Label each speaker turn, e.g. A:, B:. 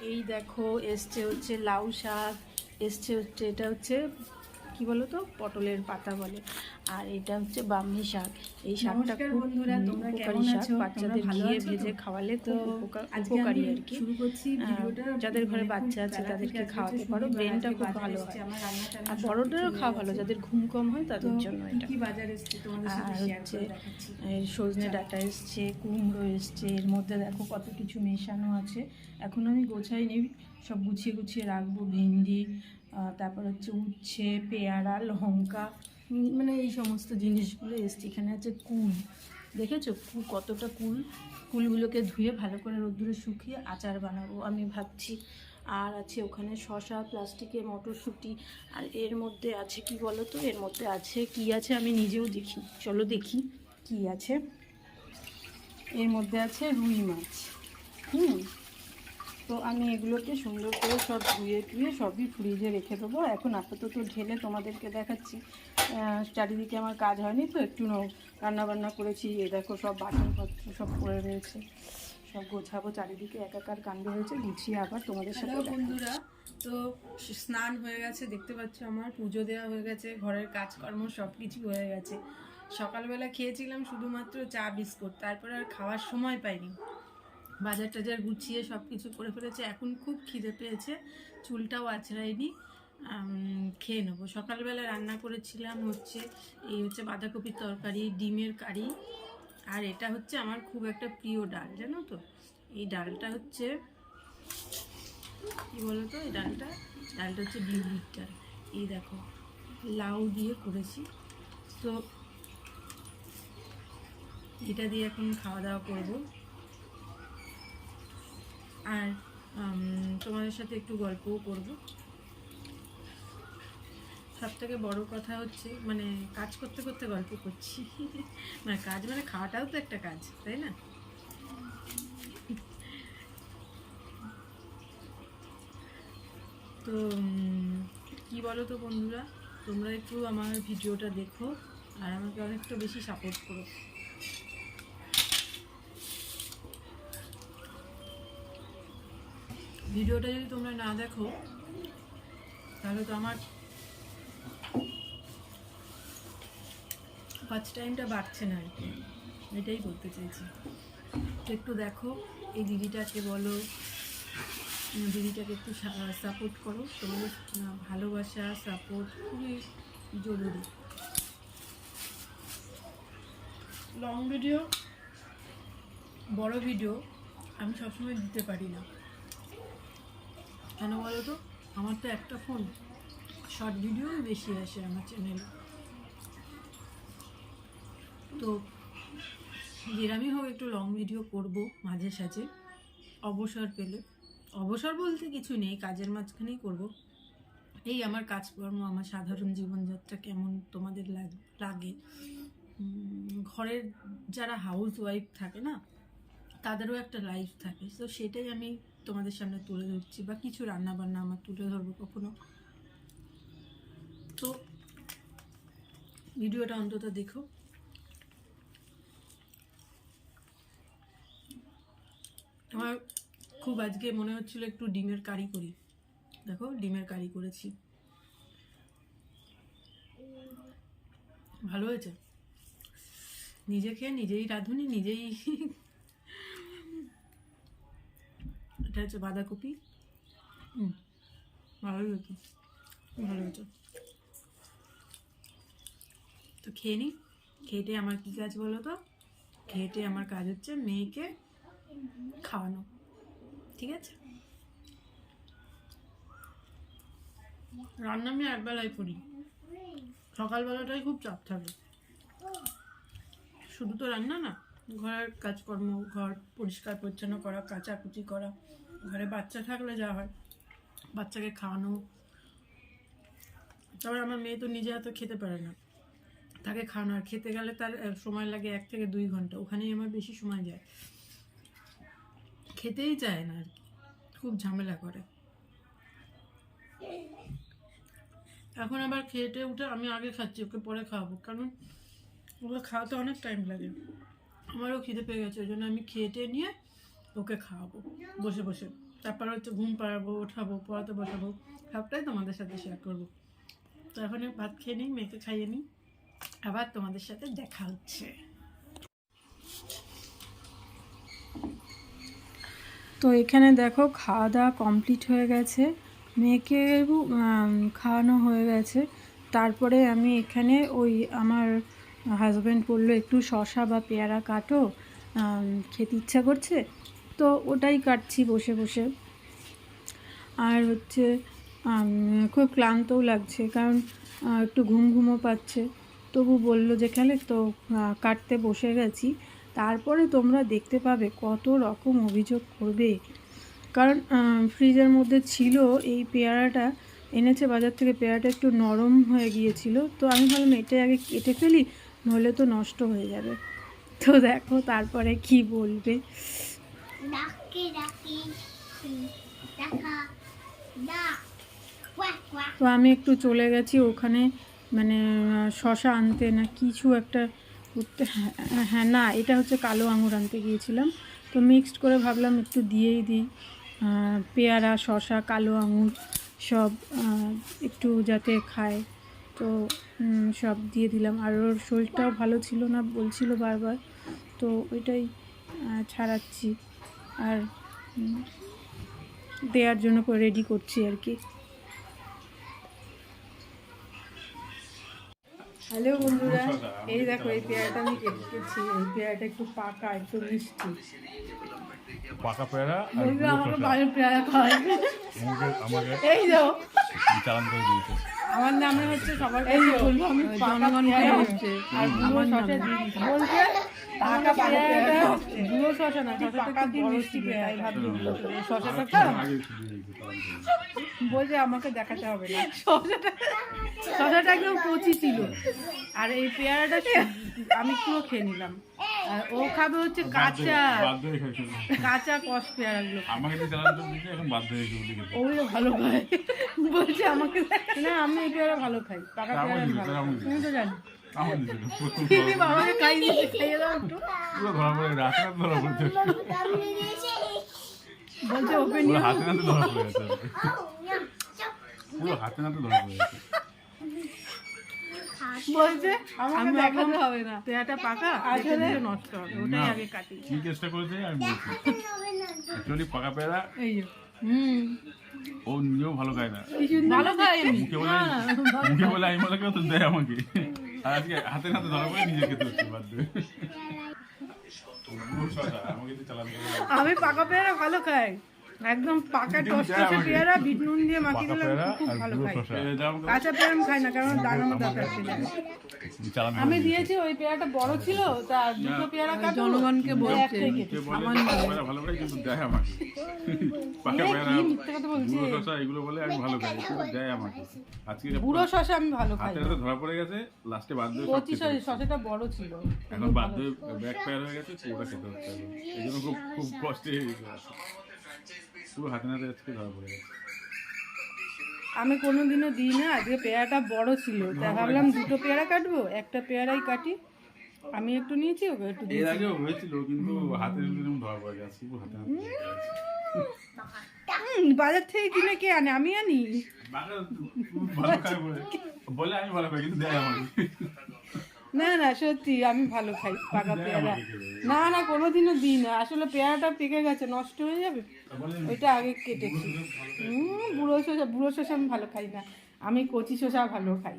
A: এই দেখো এসছে হচ্ছে লাউ শাক, এসছে হচ্ছে এটা হচ্ছে কি বলো তো পটলের পাতা বলে, আর এটা হচ্ছে বামনি শাক। এই শাকটা
B: নমস্কার
A: খুব
B: বন্ধুরা, তোমরা
A: উপকারী
B: কেমন
A: শাক,
B: আছো? তোমরা
A: বাচ্চাদের
B: ভালো
A: ঘিয়ে
B: আছো তো?
A: ভেজে খাওয়ালে
B: তো
A: খুব
B: আজকে
A: উপকারী
B: আমি
A: আর কি।
B: শুরু করছি ভিডিওটা।
A: যাদের ঘরে
B: খুব
A: বাচ্চা আছে
B: বেলা থেকে
A: তাদেরকে
B: আজকে
A: খাওয়াতে
B: হচ্ছে
A: পারো,
B: শনিবার,
A: ব্রেনটা
B: আজকে
A: খুব
B: বাজার
A: ভালো
B: এসছে,
A: হয়।
B: আমার রান্না
A: আর
B: টান্না সব কিছু
A: বড়দেরও
B: হয়ে
A: খাওয়া ভালো,
B: গেছে।
A: যাদের ঘুম কম হয়
B: তো
A: তাদের জন্য
B: কি
A: এটা।
B: কি বাজার এসছে তোমাদের সাথে
A: আর
B: শেয়ার
A: হচ্ছে
B: করে দেখাচ্ছি।
A: সজনে
B: চলো।
A: ডাঁটা এসছে, কুমড়ো এসছে, এর মধ্যে দেখো কত কিছু মেশানো আছে। এখন আমি গোছাইনি, সব গুছিয়ে গুছিয়ে রাখবো। ভেন্ডি, তারপর হচ্ছে উচ্ছে, পেয়ারা, লঙ্কা, মানে এই সমস্ত জিনিসগুলো এসছে। এখানে আছে কুল, দেখেছো কুল কতটা কুল। কুলগুলোকে ধুয়ে ভালো করে রোদ্দুরে শুকিয়ে আচার বানাবো আমি ভাবছি। আর আছে ওখানে শসা, প্লাস্টিকের মটরশুঁটি, আর এর মধ্যে আছে কি বলো তো, এর মধ্যে আছে কি আছে আমি নিজেও দেখি, চলো দেখি কি আছে। এর মধ্যে আছে রুই মাছ। তো আমি এগুলোকে সুন্দর করে সব ধুয়ে টুয়ে সবই ফ্রিজে রেখে দেবো। এখন আপাতত ঢেলে তোমাদেরকে দেখাচ্ছি। চারিদিকে আমার কাজ হয়নি তো, একটু রান্নাবান্না করেছি। এ দেখো সব বাসনপত্র সব পড়ে রয়েছে, সব গোছাবো। চারিদিকে একাকার কাণ্ড হয়েছে, গুছিয়ে আবার তোমাদের সাথে
B: হ্যালো
A: দেখাচ্ছি।
B: বন্ধুরা, তো স্নান হয়ে গেছে, দেখতে পাচ্ছ আমার পুজো দেওয়া হয়ে গেছে, ঘরের কাজকর্ম সব কিছু হয়ে গেছে। সকালবেলা খেয়েছিলাম শুধুমাত্র চা বিস্কুট, তারপর আর খাওয়ার সময় পাইনি। বাজার টাজার গুছিয়ে সব কিছু করে ফেলেছে। এখন খুব খিদে পেয়েছে, চুলটাও আঁচড়াইনি, খেয়ে নেবো। সকালবেলা রান্না করেছিলাম হচ্ছে এই হচ্ছে বাঁধাকপির তরকারি, ডিমের কারি, আর এটা হচ্ছে আমার খুব একটা প্রিয় ডাল, জানো তো। এই ডালটা হচ্ছে কি বলতো, এই ডালটা হচ্ছে বিউলির ডাল। এই দেখো লাউ দিয়ে করেছি, তো এটা দিয়ে এখন খাওয়া দাওয়া করবো। আর তোমাদের সাথে একটু গল্পও করব। সব থেকে বড় কথা হচ্ছে মানে কাজ করতে করতে গল্প করছি। মানে কাজ মানে খাওয়াটাও তো একটা কাজ, তাই না? তো কি বলো তো বন্ধুরা, তোমরা একটু আমার ভিডিওটা দেখো আর আমাকে অনেকটা বেশি সাপোর্ট করো। ভিডিওটা যদি তোমরা না দেখো তাহলে তো আমার ওয়াচ টাইমটা বাড়ছে না আর কি, এটাই বলতে চাইছি। তো একটু দেখো, এই দিদিটাকে বলো, দিদিটাকে একটু সাপোর্ট করো। তোমাদের ভালোবাসা সাপোর্ট খুবই জরুরি। লং ভিডিও, বড় ভিডিও আমি সবসময় দিতে পারি না, কেন বলো তো, আমার তো একটা ফোন, শর্ট ভিডিও বেশি আসে আমার চ্যানেলে। তো যেরামই হোক একটু লং ভিডিও করব মাঝে সাঝে, অবসর পেলে। অবসর বলতে কিছু নেই, কাজের মাঝখানেই করব। এই আমার কাজকর্ম, আমার সাধারণ জীবনযাত্রা কেমন তোমাদের লাগে। ঘরের যারা হাউস ওয়াইফ থাকে না, তাদেরও একটা লাইফ থাকে, তো সেটাই আমি তোমাদের সামনে তুলে ধরছি, বা কিছু রান্না বান্না আমার তুলে ধরবো কখনো। তো ভিডিওটা অন্তত দেখো। আমার খুব আজকে মনে হচ্ছিল একটু ডিমের কারি করি। দেখো ডিমের কারি করেছি, ভালো হয়েছে। নিজে খেয়ে নিজেই রাঁধুনি, নিজেই। এটা হচ্ছে বাঁধাকপি, ভালো হয়েছে, ভালো হয়েছে। তো খেয়ে নিই। খেটে আমার কী কাজ বলো তো, খেটে আমার কাজ হচ্ছে মেয়েকে খাওয়ানো, ঠিক আছে? রান্না আমি একবেলাই করি, সকালবেলাটাই খুব চাপ থাকে। শুধু তো রান্না না, ঘরের কাজকর্ম, ঘর পরিষ্কার পরিচ্ছন্ন করা, কাচাকুচি করা, ঘরে বাচ্চা থাকলে যা হয়, বাচ্চাকে খাওয়ানো। তারপর আমার মেয়ে তো নিজে হাতে খেতে পারে না, তাকে খাওয়ানো, আর খেতে গেলে তার সময় লাগে 1 থেকে 2 ঘন্টা, ওখানেই আমার বেশি সময় যায়। খেতেই চায় না আর কি, খুব ঝামেলা করে। এখন আবার খেতে উঠে আমি আগে খাচ্ছি, ওকে পরে খাওয়াবো, কারণ ওকে খাওয়াতে অনেক টাইম লাগে। আমারও খিদে পেয়ে গেছে, ওই জন্য আমি খেতে নিয়ে ওকে খাওয়াবো বসে বসে। তারপর হচ্ছে ঘুম পাড়াবো, ওঠাবো, পড়াতে বসাবো, সবটাই তোমাদের সাথে শেয়ার করবো। তো এখন ভাত খেয়ে নিই, মেয়েকে খাইয়ে নিই, আবার তোমাদের সাথে দেখা হচ্ছে।
A: তো এখানে দেখো খাওয়া দাওয়া কমপ্লিট হয়ে গেছে, মেয়েকে খাওয়ানো হয়ে গেছে। তারপরে আমি এখানে ওই আমার হাজব্যান্ড বললো একটু শসা বা পেয়ারা কাটো, খেতে ইচ্ছা করছে, তো ওটাই কাটছি বসে বসে। আর হচ্ছে খুব ক্লান্তও লাগছে, কারণ একটু ঘুম ঘুমও পাচ্ছে, তবু বললো যে খেলে, তো কাটতে বসে গেছি। তারপরে তোমরা দেখতে পাবে কত রকম অভিযোগ করবে, কারণ ফ্রিজের মধ্যে ছিল এই পেয়ারাটা, এনেছে বাজার থেকে, পেয়ারাটা একটু নরম হয়ে গিয়েছিল, তো আমি ভাবলাম এটাই আগে কেটে ফেলি, নইলে তো নষ্ট হয়ে যাবে। তো দেখো তারপরে কি বলবে। তো আমি একটু চলে গেছি ওখানে, মানে শশা আনতে না কিছু একটা করতে, হ্যাঁ না এটা হচ্ছে কালো আঙুর আনতে গিয়েছিলাম। তো মিক্সড করে ভাবলাম একটু দিয়েই দিই, পেয়ারা, শশা, কালো আঙুর সব একটু যাতে খায়, তো সব দিয়ে দিলাম। আর ওর শরীরটাও ভালো ছিল না বলছিল বারবার, তো ওইটাই ছাড়াচ্ছি আর দেওয়ার জন্য রেডি করছি আর কি। হ্যালো বন্ধুরা, এই দেখো এই পেয়ারাটা আমি কেটেছি, এই পেয়ারাটা একটু পাকা, একটু মিষ্টি।
C: পাকা পেয়ারা আর
A: বলবে
C: গুঁড়ো
A: আমাকে
C: শসা
A: ভালো পেয়ারা খাওয়াই।
C: আমাকে
A: এই দেখো
C: চালান করে দিয়েছে।
B: আমার নামে হচ্ছে সবার
A: এই যে বলবো আমি পাকা পেয়ারা হচ্ছে আর গুঁড়ো শসা দিয়ে দিচ্ছি। বলছে পাকা পেয়ারাটা গুঁড়ো শসা না, শসাটা একটু বড় ছিল, তাই ভাবছি গুঁড়ো শসাটা খাও।
C: আগে একটু দিয়ে দিয়েছে চালান করে দিয়েছে।
B: বলছে আমাকে দেখাতে হবে না, শসাটা একদম কচি ছিল, আর এই পেয়ারাটা আমি পুরো খেয়ে নিলাম। আর ও খাবে হচ্ছে কাঁচা,
C: বাধ্য হয়ে খাইছে।
B: কাঁচা কষ পেয়ারাগুলো।
C: আমাকে দিয়ে চালান করে দিয়েছে, এখন বাধ্য হয়ে গেছে খেতে।
B: ওগুলো ভালো খায়, বলছে আমাকে না, আমি এই পেয়ারা ভালো খাই, পাকা
C: আমার
B: পেয়ারা
C: দিল,
B: ভালো।
C: আমার দিল।
B: তুমি তো জানি
C: আমার দিল।
B: দিদি বাবাকে খাইয়ে দাও একটু।
C: পুরো ধরা পড়ে গেছে, হাতে নাতে ধরা পড়েছে।
B: বলছে ওপেন
C: পুরো হাতে নাতে ধরা পড়ে গেছে। পুরো হাতে নাতে ধরা পড়ে গেছে।
B: বলছে
A: আমাকে
B: আমি
A: দেখাতে হবে না।
B: পেয়ারাটা পাকা
A: আসলে
B: আসলে নষ্ট হবে, ওটাই আগে কাটি।
C: কি চেষ্টা করেছে আমি বলছি। অ্যাকচুয়ালি পাকা পেয়ারা
B: এই যে
C: ও নিজেও ভালো খায় না।
B: ভালো খাই আমি।
C: মুখে বলে আমি বলে কেউ তো দেয় আমাকে, আর আজকে হাতে নাতে ধরা পড়ে নিজে খেতে হচ্ছে বাধ্য হয়ে। গুঁড়ো শসা, আমাকে দিয়ে চালান করে দিয়েছে।
B: আমি পাকা পেয়ারা ভালো খাই, একদম পাকা টসটসে পেয়ারা বিট নুন দিয়ে মাখিয়ে
C: পাকা
B: দিলে
C: পেয়ারা
B: খুব
C: আর
B: ভালো
C: গুঁড়ো
B: খাই।
C: শসা।
B: কাঁচা পেয়ারা আমি খাই না, কারণ দানা মতো আছে।
C: চালান করে
B: আমি
C: দিয়েছে।
B: দিয়েছি ওই পেয়ারাটা বড় ছিল, তা দুটো পেয়ারা কাটবো,
A: জনগণকে বলছে।
B: একটাই
C: কে
B: কেটেছি।
C: বলে পাকা পেয়ারা ভালো খাই, কিন্তু দেয় আমাকে। পাকা পেয়ারা,
B: কি মিথ্যে কথা বলছে?
C: গুঁড়ো শসা এগুলো বলে আমি ভালো খাই, কিন্তু দেয় আমাকে। আজকে যে
B: বুড়ো শসা আমি ভালো খাই,
C: হাতে হাতে ধরা পড়ে গেছে, লাস্টে বাধ্য হয়ে সব
B: কচি
C: খেতে হচ্ছে।
B: শসাটা বড় ছিল।
C: এখন বাধ্য হয়ে ব্যাক পেয়ার হয়ে গেছে, পুরোটা খেতে হচ্ছে এখন। এই জন্য খুব খুব কষ্টে হয়ে গেছে। পুরো হাতে নাতে আজকে ধরা পড়ে গেছে।
B: আমি কোনোদিনও দিই না, আজকে পেয়ারাটা বড় ছিল, তাই ভাবলাম দুটো পেয়ারা কাটবো, একটা পেয়ারাই কাটি। আমি একটু নিয়েছি, ওকে একটু
C: এর
B: দিয়েছি।
C: আগেও হয়েছিল, কিন্তু হাতে নাতে যেমন ধরা পড়ে গেছে, পুরো হাতে নাতে ধরা পড়ে গেছে।
B: বাজার থেকে কিনে কে আনে, আমি আনি।
C: বাঘা খুব ভালো খায় বলে, বলে আমি ভালো খাই, কিন্তু দেয় আমাকে।
B: না না সত্যি আমি ভালো খাই পাকা
C: দেয়
B: পেয়ারা।
C: আমাকে খেতে।
B: না না কোনোদিনও দিই না, আসলে পেয়ারাটা পেকে গেছে, নষ্ট হয়ে যাবে,
C: বলে
B: ওইটা আগে কেটেছি। বুড়ো শসা আমি ভালো খাই না, আমি কচি শসা ভালো খাই।